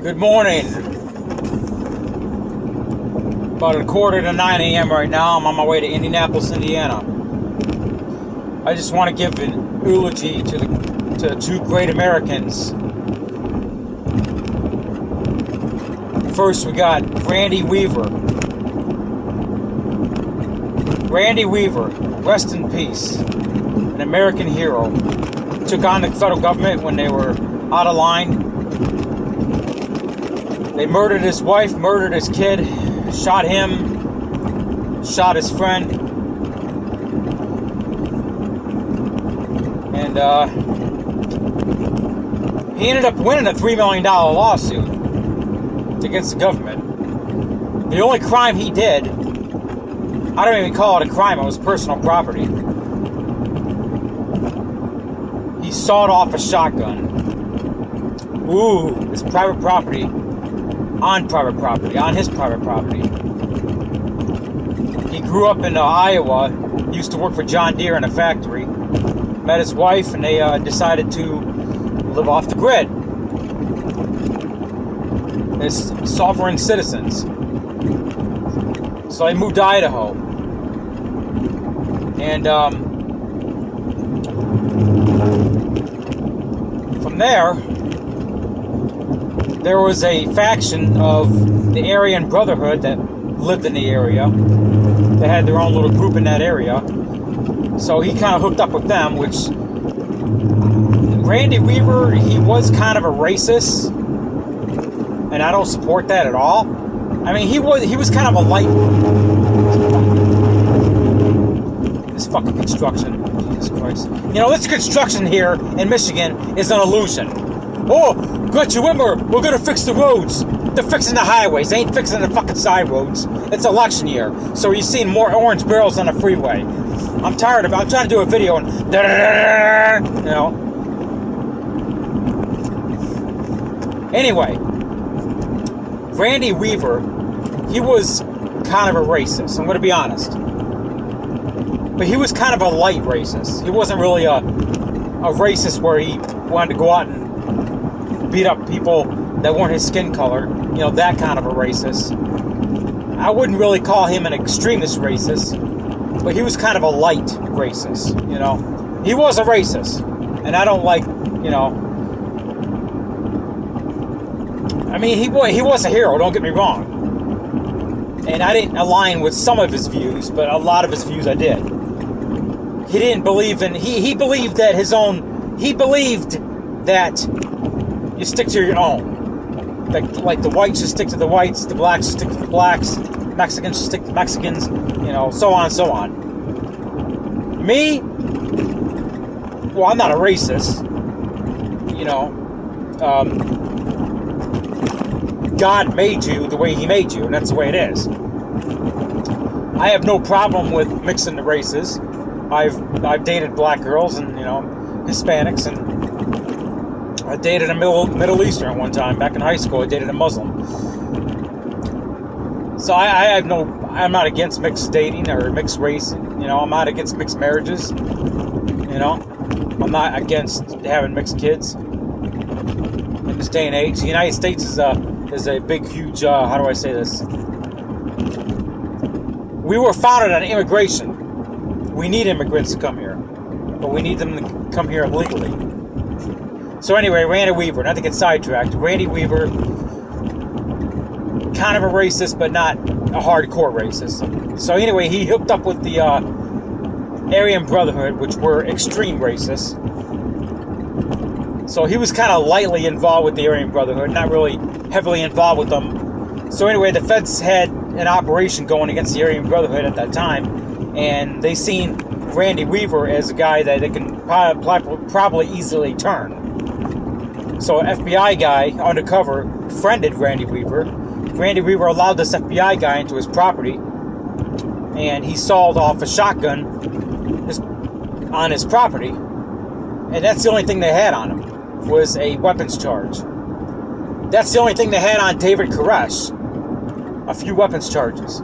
Good morning. About 8:45 a.m. right now. I'm on my way to Indianapolis, Indiana. I just want to give an eulogy to two great Americans. First, we got Randy Weaver. Randy Weaver, rest in peace. An American hero. Took on the federal government when they were out of line. They murdered his wife, murdered his kid, shot him, shot his friend. And he ended up winning a $3 million lawsuit against the government. The only crime he did, I don't even call it a crime, it was personal property. He sawed off a shotgun. Ooh, his private property. On his private property. He grew up in Iowa, used to work for John Deere in a factory, met his wife, and they decided to live off the grid as sovereign citizens. So they moved to Idaho. And from there was a faction of the Aryan Brotherhood that lived in the area. They had their own little group in that area. So he kind of hooked up with them, which Randy Weaver, he was kind of a racist, and I don't support that at all. I mean, he was kind of a light. This fucking construction, Jesus Christ. You know, this construction here in Michigan is an illusion. Oh, Gretchen Whitmer, we're gonna fix the roads. They're fixing the highways. They ain't fixing the fucking side roads. It's election year, so you're seeing more orange barrels on the freeway. I'm tired of it. I'm trying to do a video and, you know. Anyway, Randy Weaver, he was kind of a racist. I'm gonna be honest, but he was kind of a light racist. He wasn't really a racist where he wanted to go out and beat up people that weren't his skin color, you know, that kind of a racist. I wouldn't really call him an extremist racist, but he was kind of a light racist, you know. He was a racist, and I don't like, you know, I mean, he was a hero, don't get me wrong. And I didn't align with some of his views, but a lot of his views I did. He didn't believe in, he believed that he believed that you stick to your own. Like the whites should stick to the whites, the blacks should stick to the blacks, Mexicans should stick to Mexicans, you know, so on and so on. Me, well, I'm not a racist, you know. God made you the way he made you, and that's the way it is. I have no problem with mixing the races. I've dated black girls and, you know, Hispanics, and I dated a Middle Eastern one time back in high school. I dated a Muslim. So I'm not against mixed dating or mixed race. You know, I'm not against mixed marriages. You know, I'm not against having mixed kids in this day and age. The United States is a big, huge. How do I say this? We were founded on immigration. We need immigrants to come here, but we need them to come here legally. So anyway, Randy Weaver, not to get sidetracked, Randy Weaver, kind of a racist, but not a hardcore racist. So anyway, he hooked up with the Aryan Brotherhood, which were extreme racists. So he was kind of lightly involved with the Aryan Brotherhood, not really heavily involved with them. So anyway, the feds had an operation going against the Aryan Brotherhood at that time, and they seen Randy Weaver as a guy that they can probably easily turn. So an FBI guy, undercover, friended Randy Weaver. Randy Weaver allowed this FBI guy into his property, and he sawed off a shotgun on his property. And that's the only thing they had on him, was a weapons charge. That's the only thing they had on David Koresh, a few weapons charges.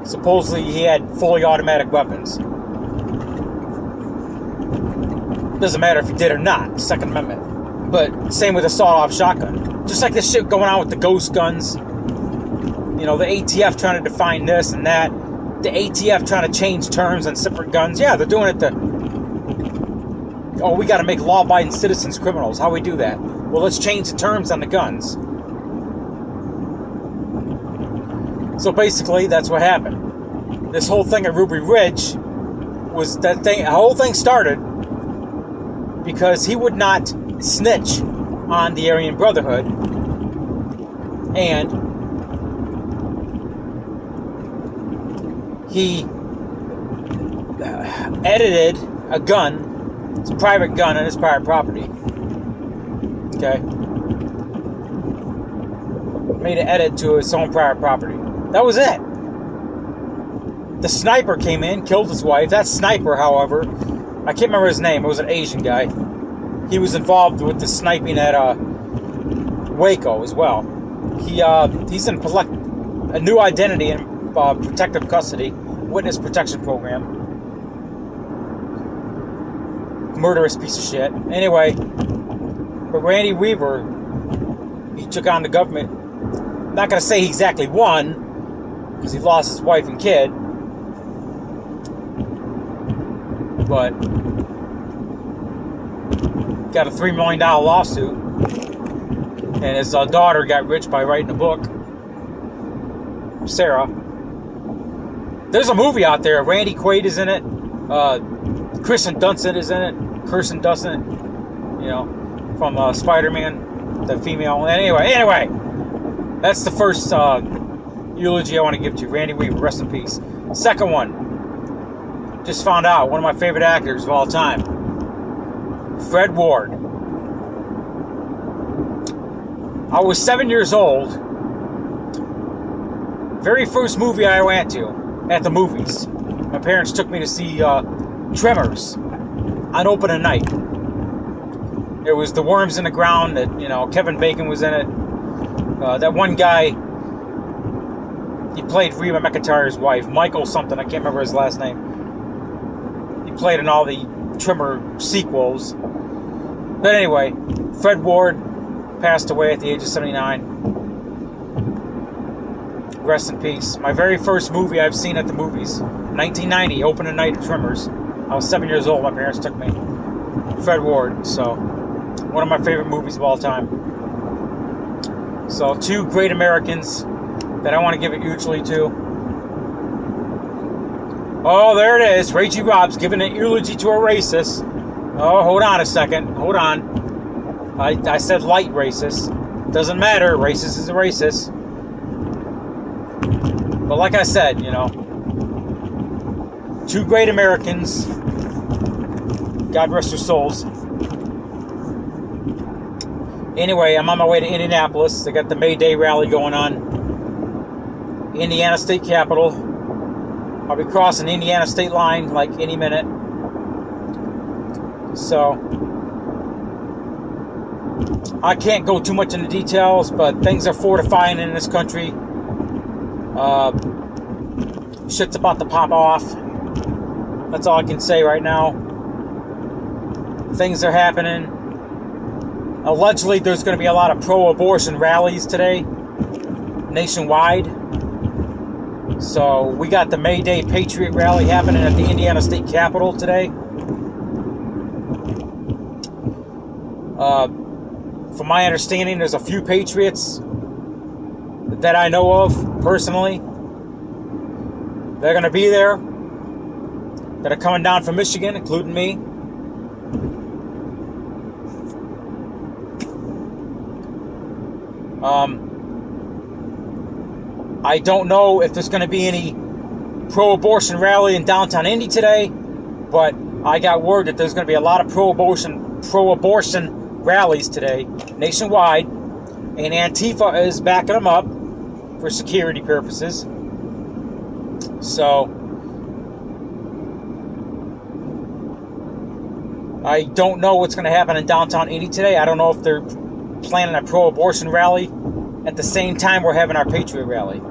Supposedly he had fully automatic weapons. Doesn't matter if he did or not, Second Amendment. But same with a sawed-off shotgun. Just like this shit going on with the ghost guns. You know, the ATF trying to define this and that. The ATF trying to change terms on separate guns. Yeah, they're doing it to... Oh, we got to make law-abiding citizens criminals. How we do that? Well, let's change the terms on the guns. So basically, that's what happened. This whole thing at Ruby Ridge was that thing... The whole thing started because he would not snitch on the Aryan Brotherhood. And he edited a gun. It's a private gun on his private property. Okay? Made an edit to his own private property. That was it. The sniper came in, killed his wife. That sniper, however, I can't remember his name. It was an Asian guy. He was involved with the sniping at Waco as well. He's in a new identity in protective custody, witness protection program. Murderous piece of shit. Anyway, but Randy Weaver, he took on the government. I'm not going to say he exactly won, because he lost his wife and kid. But got a $3 million lawsuit. And his daughter got rich by writing a book. Sarah. There's a movie out there. Randy Quaid is in it. Kirsten Dunst is in it. Kirsten Dunst, you know, from Spider-Man, the female. Anyway, that's the first eulogy I want to give to Randy Weaver. Rest in peace. Second one, just found out one of my favorite actors of all time, Fred Ward. I was 7 years old. Very first movie I went to at the movies. My parents took me to see Tremors on opening night. It was The Worms in the Ground that, you know, Kevin Bacon was in it. That one guy, he played Reba McEntire's wife, Michael something, I can't remember his last name. He played in all the Tremor sequels. But anyway, Fred Ward passed away at the age of 79. Rest in peace. My very first movie I've seen at the movies, 1990, opening night of Tremors. I was 7 years old. My parents took me. Fred Ward. So, one of my favorite movies of all time. So, two great Americans that I want to give it eulogy to. Oh, there it is. Ray G. Rob's giving an eulogy to a racist. Oh, hold on a second. Hold on. I said light racist. Doesn't matter. Racist is a racist. But like I said, you know, two great Americans. God rest their souls. Anyway, I'm on my way to Indianapolis. They got the May Day rally going on. Indiana State Capitol. I'll be crossing the Indiana state line like any minute. So, I can't go too much into details, but things are fortifying in this country. Shit's about to pop off. That's all I can say right now. Things are happening. Allegedly, there's going to be a lot of pro-abortion rallies today, nationwide. So, we got the May Day Patriot rally happening at the Indiana State Capitol today. From my understanding, there's a few Patriots that I know of, personally. They're going to be there. That are coming down from Michigan, including me. I don't know if there's going to be any pro-abortion rally in downtown Indy today, but I got word that there's going to be a lot of pro-abortion rallies today, nationwide, and Antifa is backing them up for security purposes. So, I don't know what's going to happen in downtown Indy today. I don't know if they're planning a pro-abortion rally at the same time we're having our Patriot rally.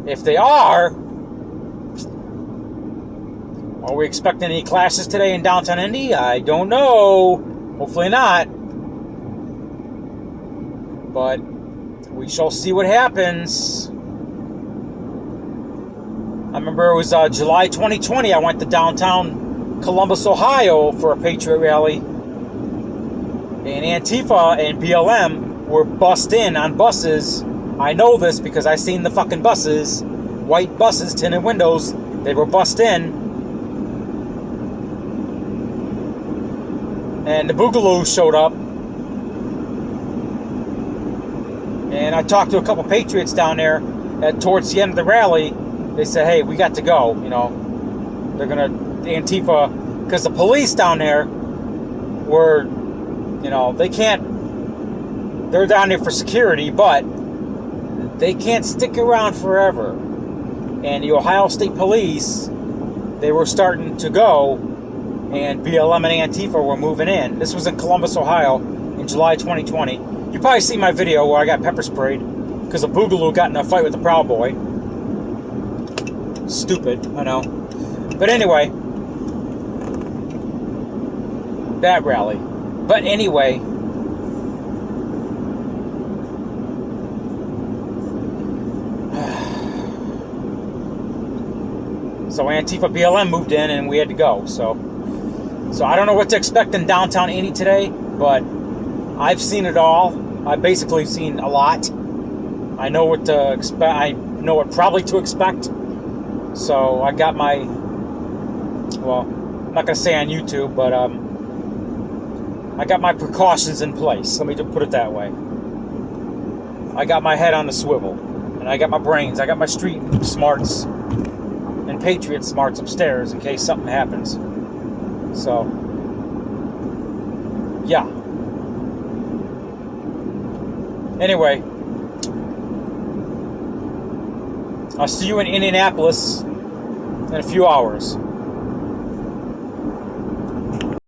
If they are, Are we expecting any clashes today in downtown Indy? I don't know. Hopefully not. But we shall see what happens. I remember it was July 2020. I went to downtown Columbus, Ohio for a Patriot rally. And Antifa and BLM were bussed in on buses. I know this because I seen the fucking buses. White buses, tinted windows. They were bussed in. And the Boogaloo showed up. And I talked to a couple Patriots down there towards the end of the rally. They said, hey, we got to go. You know, they're going to, Antifa, because the police down there were, you know, they can't, they're down there for security, but they can't stick around forever. And the Ohio State Police, they were starting to go, and BLM and Antifa were moving in. This was in Columbus, Ohio, in July 2020. You probably see my video where I got pepper sprayed because a Boogaloo got in a fight with the Proud Boy. Stupid, I know. But anyway, that rally. But anyway, so Antifa BLM moved in and we had to go. So I don't know what to expect in downtown Indy today, but I've seen it all. I've basically seen a lot. I know what to expect. I know what probably to expect. So I got my, well, I'm not going to say on YouTube, but I got my precautions in place. Let me just put it that way. I got my head on the swivel. And I got my brains. I got my street smarts and Patriot smarts upstairs in case something happens. So, yeah. Anyway, I'll see you in Indianapolis in a few hours.